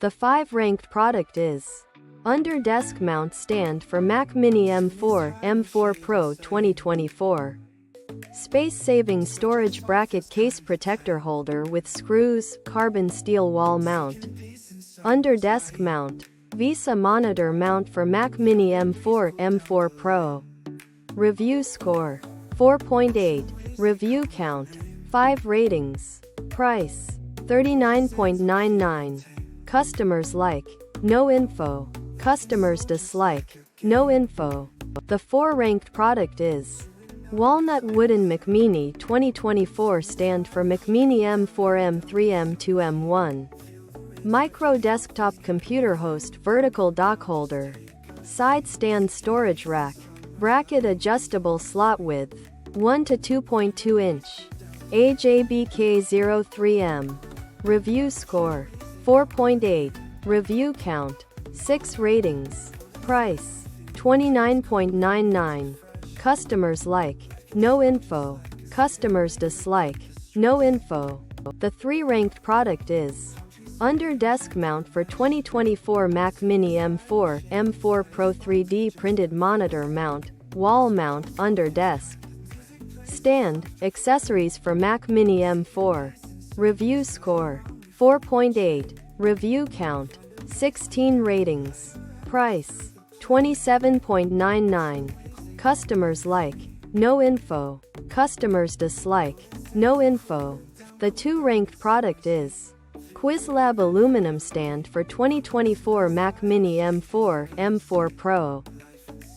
The 5 ranked product is under desk mount stand for Mac Mini M4, M4 Pro 2024. Space-saving storage bracket case protector holder with screws, carbon steel wall mount. Under desk mount. VESA monitor mount for Mac Mini M4, M4 Pro. Review score 4.8. Review count 5 ratings. Price $39.99. Customers like, no info. Customers dislike, no info. The 4 ranked product is Walnut Wooden Mac Mini 2024 stand for Mac Mini M4, M3, M2, M1. Micro desktop computer host vertical dock holder. Side stand storage rack. Bracket adjustable slot width 1 to 2.2 inch. AJBK03M. Review score 4.8. Review count 6 ratings. Price $29.99. Customers like, no info. Customers dislike, no info. The 3 ranked product is under desk mount for 2024 Mac Mini M4, M4 Pro 3D printed monitor mount, wall mount, under desk stand, accessories for Mac Mini M4. Review score 4.8. Review count 16 ratings. Price $27.99. Customers like, no info. Customers dislike, no info. The 2 ranked product is QuizLab aluminum stand for 2024 Mac Mini M4, M4 Pro.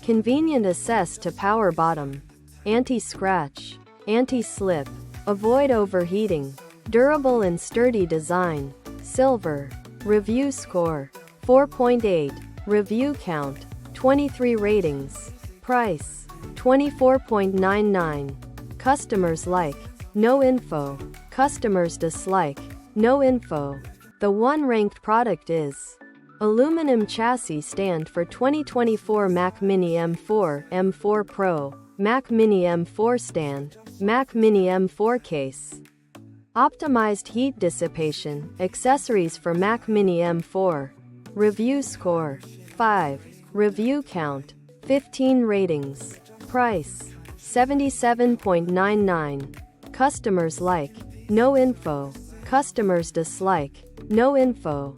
Convenient access to power bottom. Anti-scratch. Anti-slip. Avoid overheating. Durable and sturdy design. Silver. Review score 4.8. Review count 23 ratings. Price $24.99. Customers like, no info. Customers dislike, no info. The 1 ranked product is aluminum chassis stand for 2024 Mac Mini M4, M4 Pro, Mac Mini M4 stand, Mac Mini M4 case. Optimized heat dissipation, accessories for Mac Mini M4. Review score 5. Review count 15 ratings. Price $77.99. Customers like, no info. Customers dislike, no info.